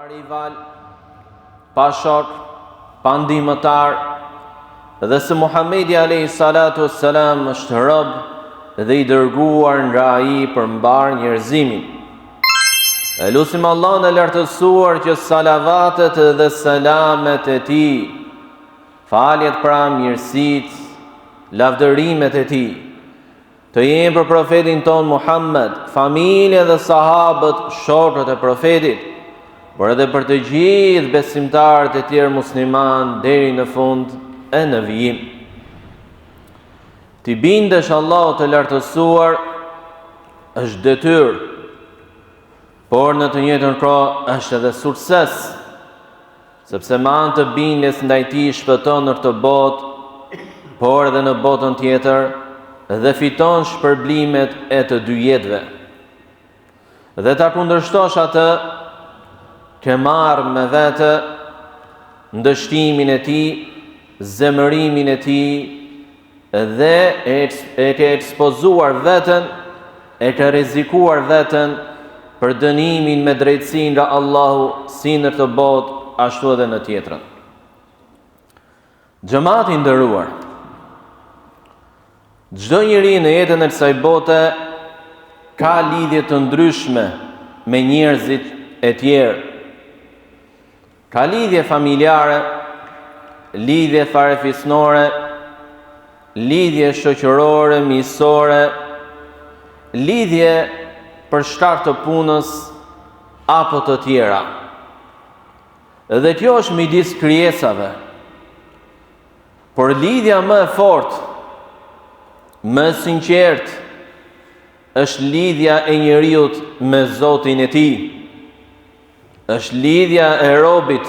rival, pa shok, pa ndihmëtar, dhe se Muhamedi alayhi salatu wassalam është rob dhe i dërguar nga ai për mbar njerëzimin. E lutim Allahun e lartësuar që salavatet dhe selamet e tij, faljet pra mirësit, lavdërimet e tij, të jenë për profetin ton Muhammed, familje dhe sahabët, shokët e profetit, por edhe për të gjithë besimtarët e tjerë musliman deri në fund e në vijim. Ti bindesh Allahut të lartësuar është detyrë, por në të njëjtën kohë është edhe sukses, sepse me anë të bindjes ndaj tij shpëton në këtë botë, por edhe në botën tjetër, dhe fiton shpërblimet e të dy jetëve. Dhe ta kundërshtosh atë, ke marrë me vete ndështimin e tij, zemërimin e tij, dhe e ke ekspozuar veten, e ke rrezikuar veten për dënimin me drejtësi nga Allahu, si në këtë botë, ashtu edhe në tjetrën. Xhamati i nderuar, çdo njeri në jetën e kësaj bote ka lidhje të ndryshme me njerëzit e tjerë. Ka lidhje familjare, lidhje farefisnore, lidhje shoqërore, miqësore, lidhje për shkak të punës apo të tjera. Dhe kjo është midis krijesave. Por lidhja më e fortë, më e sinqertë, është lidhja e njeriut me Zotin e tij. Është lidhja e robit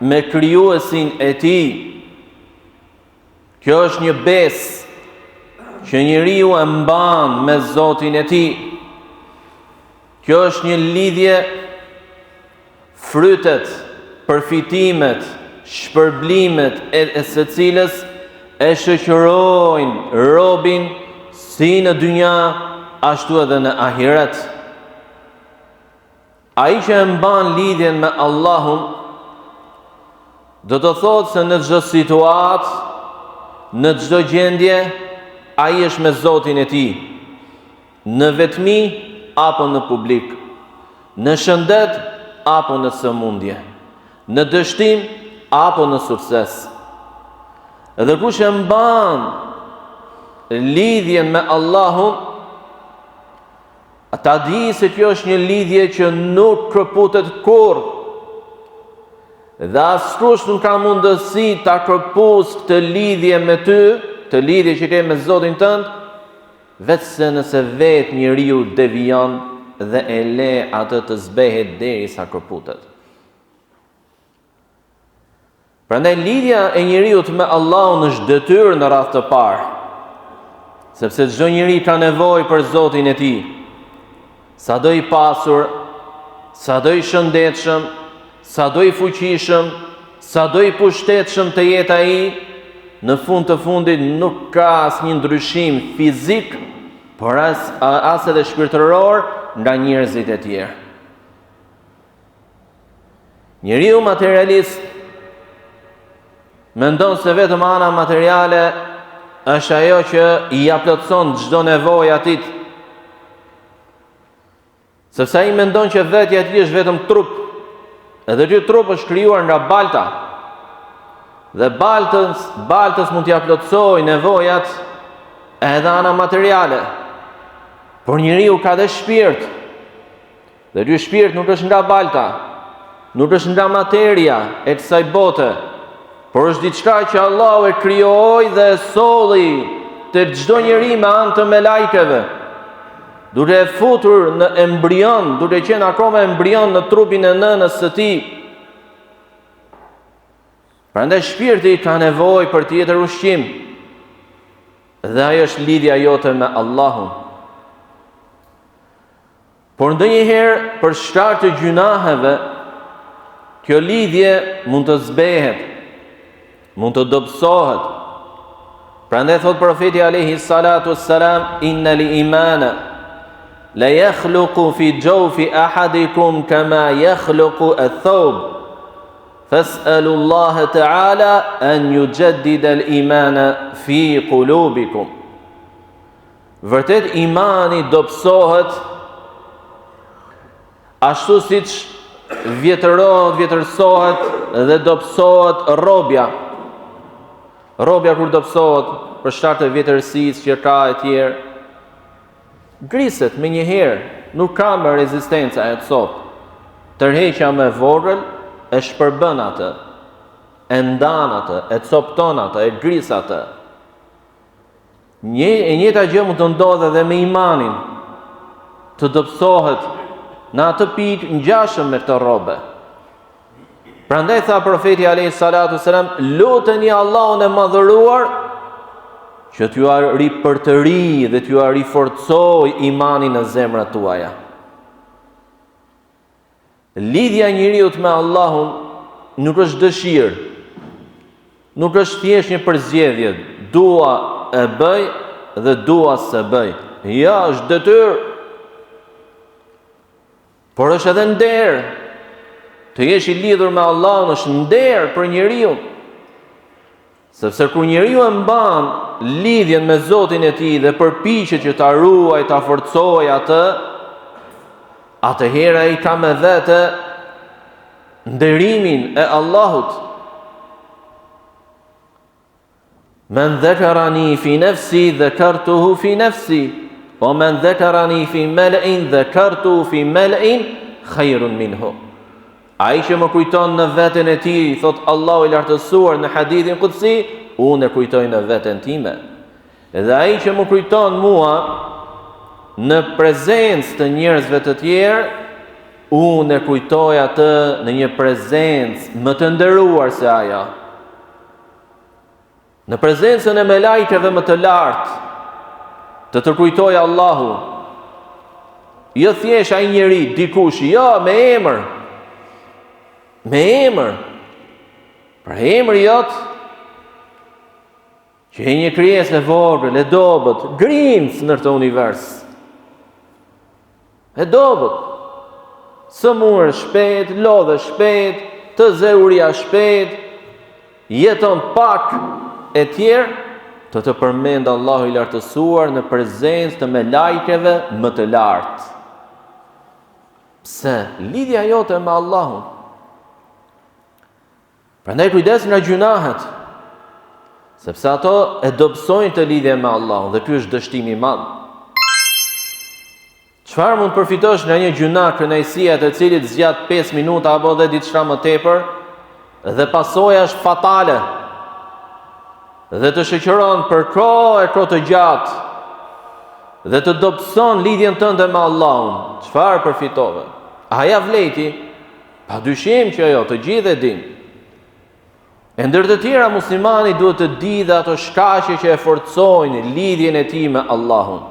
me krijuesin e tij. Kjo është një besë që njeriu e mban me Zotin e tij. Kjo është një lidhje, frytet, përfitimet, shpërblimet e secilës e shoqërojnë robin si në dynja, ashtu edhe në ahiret. Ai që e mban lidhjen me Allahun, do të thotë se në çdo situatë, në çdo gjendje, ai është me Zotin e tij, në vetmi apo në publik, në shëndet apo në sëmundje, në dështim apo në sukses. Dhe kush e mban lidhjen me Allahun, ta di se kjo është një lidhje që nuk kërputet kurrë, dhe askush nuk ka mundësi ta kërpus këtë lidhje me ty, të lidhje që ke me Zotin tënd, vetëse nëse vetë njeriu devijon dhe e le atë të zbehet derisa kërputet. Prandaj lidhja e njeriut me Allahun është detyrë në radhë të parë, sepse çdo njeri ka nevojë për Zotin e tij. Sado i pasur, sado i shëndetshëm, sado i fuqishëm, sado i pushtetshëm të jetë ai, në fund të fundit nuk ka asnjë ndryshim fizik, por as edhe shpirtëror nga njerëzit e tjerë. Njeriu materialist mendon se vetëm ana materiale është ajo që i plotson çdo nevojë atit. Sepse ai mendon që vetja e tij është vetëm trup, edhe ky trup është krijuar nga balta. Dhe baltës mund t'ia plotësojë nevojat edhe ana materiale. Por njeriu ka dhe shpirt. Dhe ky shpirt nuk është nga balta, nuk është nga materia e kësaj bote, por është diçka që Allahu e krijoi dhe e solli te çdo njeri me anë të melajkeve, duke e futur në embrion, duke qenë akoma embrion në trupin e nënës së tij. Prandaj shpirti ka nevojë për tjetër ushqim, dhe ajo është lidhja jote me Allahun. Por ndonjëherë, për shkak të gjunaheve, kjo lidhje mund të zbehet, mund të dobësohet. Prandaj thot profeti alayhi salatu wassalam, inna li imana la yakhluqu fi jawfi ahadikum kama yakhluqu ath-thawb fas'alu Allah ta'ala an yujaddida al-imana fi qulubikum. Vërtet imani dobësohet ashtu siç vjetërsohet dhe dobësohet robja. Robja kur dobësohet për shkak të vjetërsisë që ka e tjerë, griset me një herë, nuk ka më rezistenca e të sot. Tërheqja me vogël e shpërbën atë, e ndan atë, e copton atë, e gris atë. E njëjta gjë mund të ndodhe edhe me imanin, të dobësohet në atë pikë ngjashëm me këtë robe. Prandaj tha profeti alayhi salatu selam, luteni Allahun e madhëruar që t'ju ripërtëri dhe t'ju riforcoj imanin në zemrat tuaja. Lidhja e njeriut me Allahun nuk është dëshirë, nuk është thjesht një përzgjedhje, dua e bëj dhe dua se bëj. Ja, është detyrë, por është edhe nder. Të jesh i lidhur me Allahun është nder për njeriu. Sepse kur njeriu e mban lidhjen me Zotin e tij dhe përpiqet që ta ruajë, ta forcojë atë, atëherë ai ka me vete nderimin e Allahut. Men dhakarani fi nafsi dhakartuhu fi nafsi, wa men dhakarani fi mal'in dhakartuhu fi mal'in khairun minhu. Ai që më kujton në veten e tij, thot Allahu i lartësuar në hadithin qudsi, unë e kujtoj në veten time. Edhe ai që më kujton mua në prezencë të njerëzve të tjerë, unë e kujtoj atë në një prezencë më të nderuar se ajo. Në prezencën e melajkeve më të lartë, të kujtoj Allahu. Jo thjesht ai njeri, dikush, jo, me emër. Me emër. Për emër jot, që e një krijesë e vogël, e dobët, grimës në këtë univers. E dobët. Së murë shpejt, lodhe shpejt, të zeuria shpejt, jeton pak e tjerë, të përmend Allahu i lartësuar në prezencë të melajkeve më të lartë. Pse? Lidhja jote me Allahun. Prandaj kujdes nga gjunahet, sepse ato e dobësojnë të lidhje me Allahun dhe ky është dështimi i madh. Çfarë mund përfitosh nga një gjunah, kënaqësia të cilit zgjat 5 minuta apo edhe diçka më tepër dhe pasoja është fatale dhe të shoqëron për kohë të gjatë dhe të dobëson lidhjen tënde me Allahun. Çfarë përfitove? A ja vleti? Padyshim që ajo, të gjithë e dinë. E ndër të tjera muslimani duhet të di dhe ato shkaqe që e forcojnë lidhjen e tij me Allahun.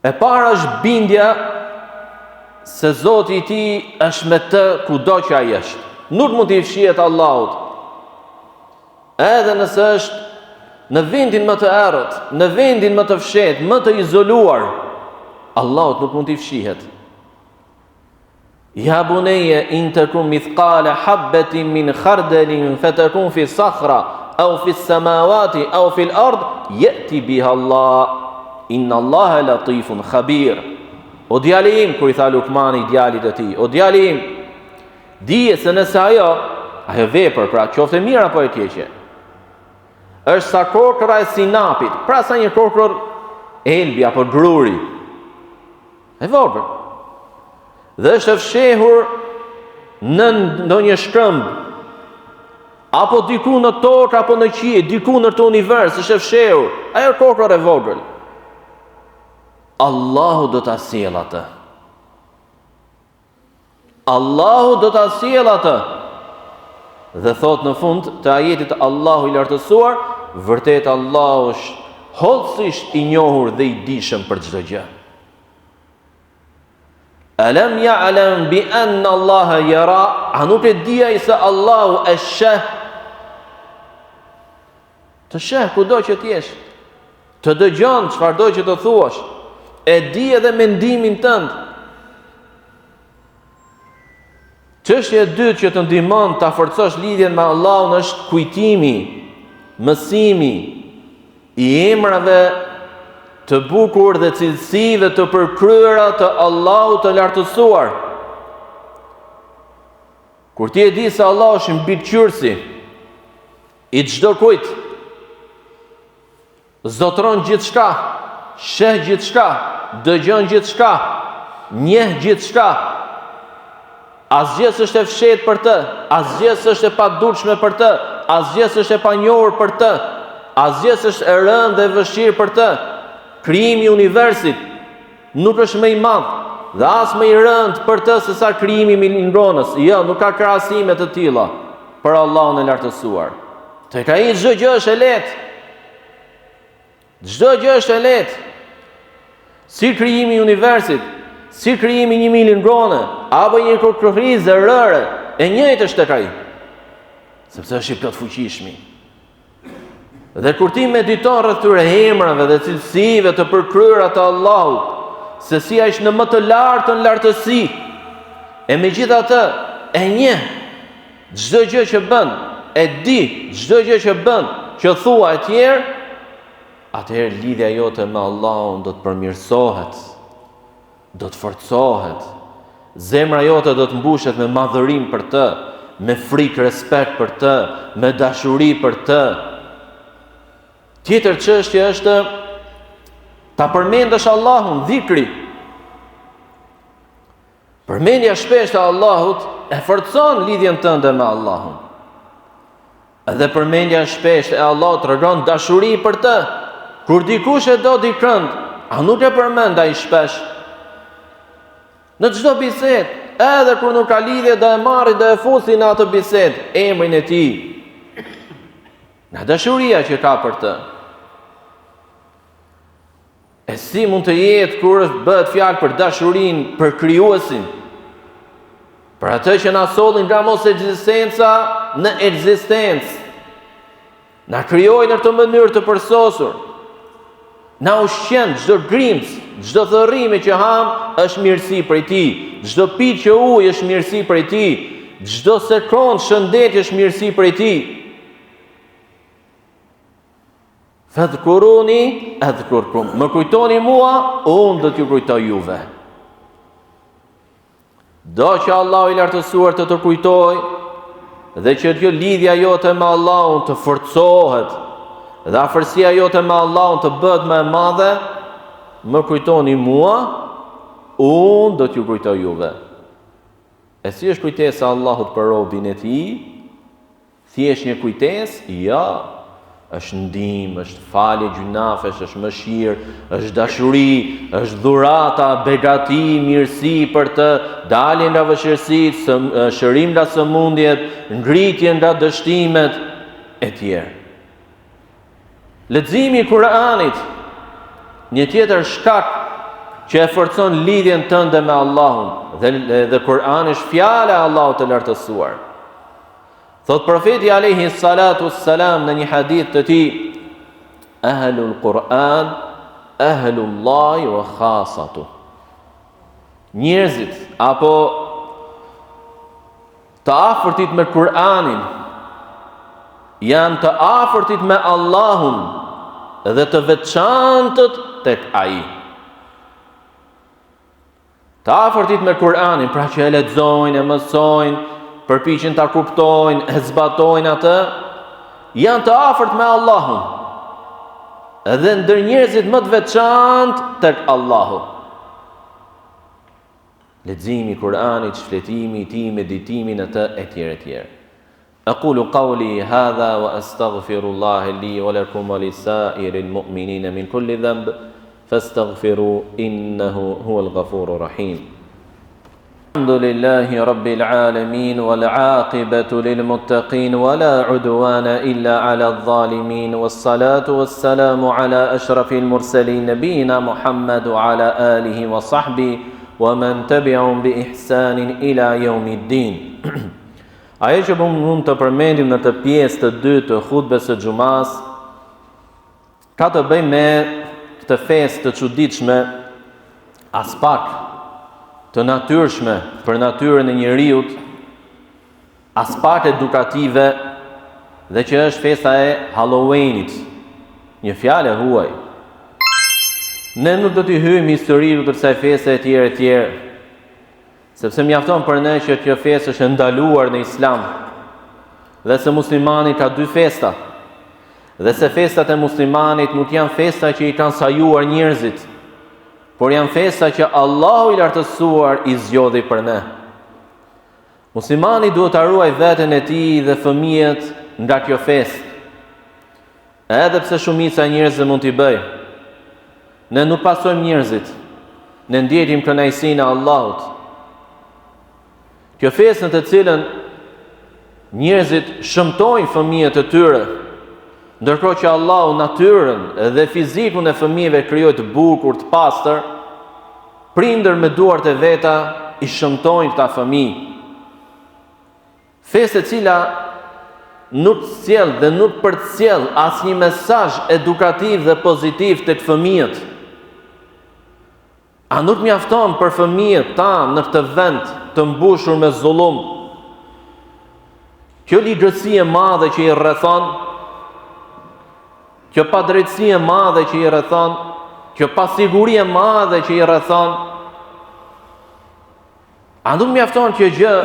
E para është bindja se Zoti i tij është me të kudo që ai është. Nuk mund t'i fshihet Allahut. Edhe nëse është në vendin më të errët, në vendin më të fshehtë, më të izoluar, Allahut nuk mund t'i fshihet. Ja bunayya in takum mithqala habatin min khardalin fatakun fi sakhra aw fi as-samawati aw fi al-ard yati biha Allah inna Allaha latifun khabir. O djali im, kur i tha Lukmani djalit e tij, o djali im, dije se nëse ajo vepër, pra qoftë e mirë apo e keqe, është sa korkëra e sinapit, pra sa një korkër elbi apo gruri, e vogël, dhe është e fshehur në ndonjë shkëmb, apo diku në tokë, apo në qiell, diku në këtë univers, është e fshehur, ajo korkër e vogël. Allahu do ta sjellë atë. Allahu do ta sjellë atë. Dhe thot në fund të ajetit Allahu i lartësuar, vërtet Allahu është hollësisht i njohur dhe i dijshëm për çdo gjë. Alam ya'lam bi anna Allaha yara, a nuk e di ai se Allahu është sheh? Të sheh kudo që t'jesh. të dëgjon çfarëdo që të thuash, e di edhe mendimin tënd. Çështja e dytë që të ndihmon ta forcosh lidhjen me Allahun është kujtimi, mësimi i emrave të bukur dhe cilësive të përkryera të Allahut të lartësuar. Kur ti e di se Allah është mbikëqyrësi i çdo kujt, zotron gjithçka, sheh gjithçka, dëgjon gjithçka, njeh gjithçka, asgjë s'është e fshehtë për të, asgjë s'është e padurshme për të, asgjë s'është e panjohur për të, asgjë s'është e rëndë dhe e vështirë për të. Krijimi i universit nuk është më i madh dhe as më i rëndë për të se sa krijimi i milionës. Jo, nuk ka krahasime të tilla për Allahun e lartësuar. Tek ai çdo gjë është e lehtë. Çdo gjë është e lehtë. Si krijimi i universit, si krijimi i 1 milion apo një krokrrizë rëre, e njëjtë është tek ai. Sepse është i plot fuqishmi. Dhe kur ti mediton rreth këtyre emrave dhe cilësive të përkryera të Allahut, se si ai është në më të lartën lartësi, e megjithatë e njeh çdo gjë që bën, e di çdo gjë që bën, që thua e tjerë, atëherë lidhja jote me Allahun do të përmirësohet, do të forcohet. Zemra jote do të mbushet me madhërim për të, me frikë respekt për të, me dashuri për të. Tjetër çështje është ta përmendësh Allahun, dhikri. Përmendja shpesh e Allahut e forcon lidhjen tënde me Allahun. Edhe përmendja shpesh e Allahut tregon dashuri për të. Kur dikush e do dikën, a nuk e përmend ai shpesh? Në çdo bisedë, edhe kur nuk ka lidhje, do e marrë, do e fusi në atë bisedë emrin e tij. Nga dashuria që ka për të. E si mund të jetë kur bëhet fjalë për dashurinë për krijuesin, për atë që na solli nga mos ekzistenca në ekzistencë, na krijoi në këtë mënyrë të përsosur, na ushqen çdo grimc, çdo thërrime që ham është mirësi prej tij, çdo piqë ujë është mirësi prej tij, çdo sekond shëndetje është mirësi prej tij. Fadhkuruni adhkurkum. Më kujtoni mua, unë do t'ju kujtoj juve. Do që Allahu i lartësuar të kujtoj dhe që kjo lidhja jote me Allahun të forcohet dhe afërsia jote me Allahun të bëhet më e madhe, më kujtoni mua, unë do t'ju kujtoj juve. E si është kujtesa e Allahut për robën e tij? Thjesht një kujtesë? Ja. Është ndihmë, është falje gjunafesh, është mëshirë, është dashuri, është dhurata, begati, mirësi për të, dalje nga vështirësitë, shërim nga sëmundjet, ngritje nga dështimet e tjerë. Leximi i Kuranit, një tjetër shkak që e forcon lidhjen tënde me Allahun, dhe Kurani është fjala e Allahut të lartësuar. Thot profeti alayhi salatu wassalam në një hadith të tij, ahlul Quran, ahlullahi wa khasatu. Njerëzit apo të afërtit me Kur'anin janë të afërtit me Allahun dhe të veçantët tek ai. Të afërtit me Kur'anin, pra që e lexojnë, e mësojnë, përpiqen ta kuptojnë, e zbatojnë atë, janë të afërt me Allahun. Edhe ndër njerëzit më të veçantë tek Allahu. Leximi i Kur'anit, shfletimi i tij, meditimin atë etj etj. Aqulu qawli hadha wa astaghfirullaha li wa lakum wa lisa'iril mu'minina min kulli dhanb fastaghfiru innahu huwal ghafurur rahim. Alhamdulillahi rabbil alamin wal aqibatu lil muttaqin wala udwana illa ala adh-dhalimin wassalatu wassalamu ala ashrafil mursalin nabiyina Muhammad wa ala alihi wa sahbihi wa man tabi'ahum bi ihsanin ila yawmiddin. Ajo që mund të përmendim në të pjesë të dytë të hutbes së xumas ka të bëjë me këtë festë të çuditshme, as pak të natyrshme për natyrën e njeriut, as pak edukative, dhe që është festa e Halloweenit, një fjalë e huaj. Ne nuk do t'i hyjmë historinë të kësaj feste e tjerë, sepse mjafton për ne që kjo festë është ndaluar në Islam, dhe se muslimani ka dy festa, dhe se festat e muslimanit nuk janë festa që i kanë sajuar njerëzit, por janë festa që Allahu i lartësuar i zgjodhi për ne. Muslimani duhet ta ruaj veten e tij dhe fëmijët nga kjo festë, edhe pse shumica e njerëzve mund t'i bëjë. Ne nuk pasojmë njerëzit, ne ndjekim kënaqësinë e Allahut. Kjo festë në të cilën njerëzit shëmtojnë fëmijët e tyre, ndërkohë që Allahu natyrën dhe fizikun e fëmijëve krijoi të bukur, të pastër, prindër me duart e veta i shëmtojnë këta fëmijë. Festë e cila nuk sjell dhe nuk përcjell asnjë mesazh edukativ dhe pozitiv tek fëmijët. A nuk mjafton për fëmijët tanë në këtë vend të mbushur me zullum? Kjo ligjësi e madhe që i rrethon, kjo padrejtësi e madhe që i rrethon, kjo pasiguri e madhe që i rrethon, a nuk mjafton kjo gjë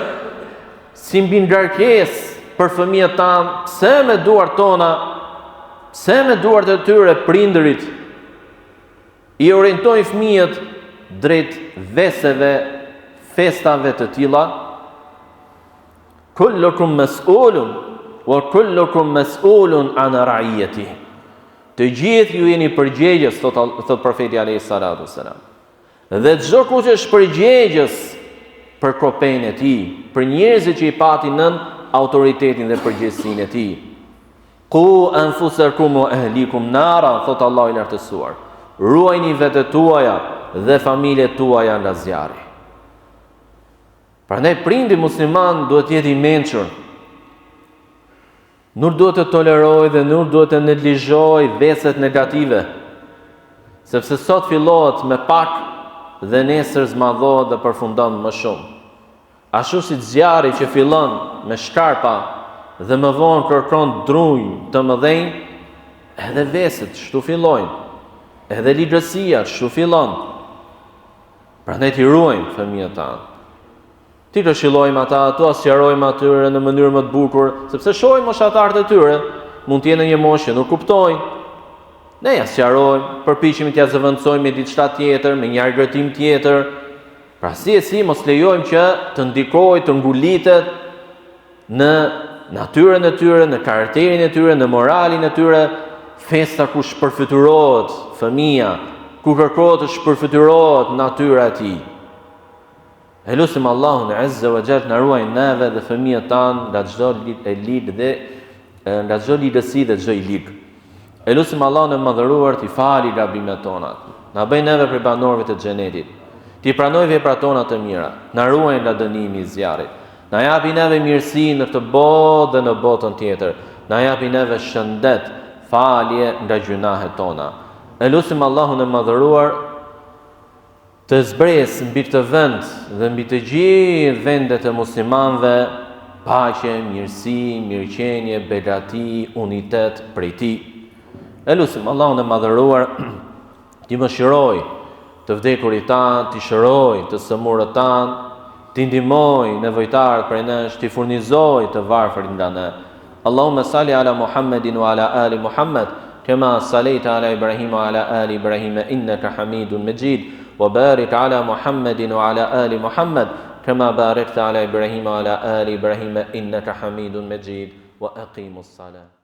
si mbi ngarkesë për fëmijët tanë? Pse me duart tona, pse me duart e tyre prindërit i orientojnë fëmijët drejt veseve, festave të tilla? Kullukum mas'ulun wa kullukum mas'ulun an ra'iyatihi. Të gjithë ju jeni përgjegjës, thot profeti alayhi salatu wasalam. Dhe çdo kush është përgjegjës për kopën e tij, për njerëzit që i pati nën autoritetin dhe përgjegjësinë e tij. Qu anfusakum wa ahlikum nara, thot Allahu i lartësuar. Ruajini vetët tuaja dhe familjet tuaja nga zjarri. Prandaj prindi musliman duhet të jetë i mençur. Nuk duhet të toleroj dhe nuk duhet të neglizhoj veset negative, sepse sot fillohet me pak dhe nesër zmadhohet dhe përfundon më shumë. Ashtu si zjarri që fillon me shkarpa dhe më vonë kërkon drunj të mëdhenj, edhe veset shtu fillojnë, edhe ligjësia shtu fillon. Prandaj t'i ruajmë fëmijët tanë. Ti këshillojmë ata, tu asqarojmë atyre në mënyrë më të bukur, sepse shohim moshatarët e tyre, mund të jenë në një moshë që nuk kuptojnë. Ne ja asqarojmë, përpiqemi t'ia zëvendësojmë me diçka tjetër, me një argëtim tjetër. Pra si mos lejojmë që të ndikojë, të ngulitet në natyrën e tyre, në karakterin e tyre, në moralin e tyre, festa ku shpërfytyrohet fëmia, ku kërkohet të shpërfytyrohet natyra e tij. E lutim Allahun Azza wa Jall na ruaj neve dhe fëmijët tanë nga çdo lig dhe nga çdo ligësi dhe çdo i lig. E lutim Allahun e madhëruar t'i falë gabimet tona, na bëj neve prej banorëve të xhenetit, t'i pranoj veprat tona të mira, na ruaj nga dënimi i zjarrit, na japi neve mirësi në këtë botë dhe në botën tjetër, na japi neve shëndet, falje nga gjunahet tona. E lutim Allahun e madhëruar të zbresë mbi këtë vend dhe mbi të gjithë vendet e muslimanëve paqe, mirësi, mirëqenie, begati, unitet prej tij. E lutim Allahun e madhëruar t'i mëshiroj të vdekurit tanë, t'i shëroj të sëmurët tanë, t'i ndihmoj nevojtarët prej nesh, t'i furnizoj të varfërit nga ne. Allahumma salli ala Muhammedin wa ala ali Muhammed, kama sallaita ala Ibrahim wa ala ali Ibrahim innaka Hamidun Majid. وبارك على محمد وعلى آل محمد كما باركت على إبراهيم وعلى آل إبراهيم إنك حميد مجيد وأقيموا الصلاة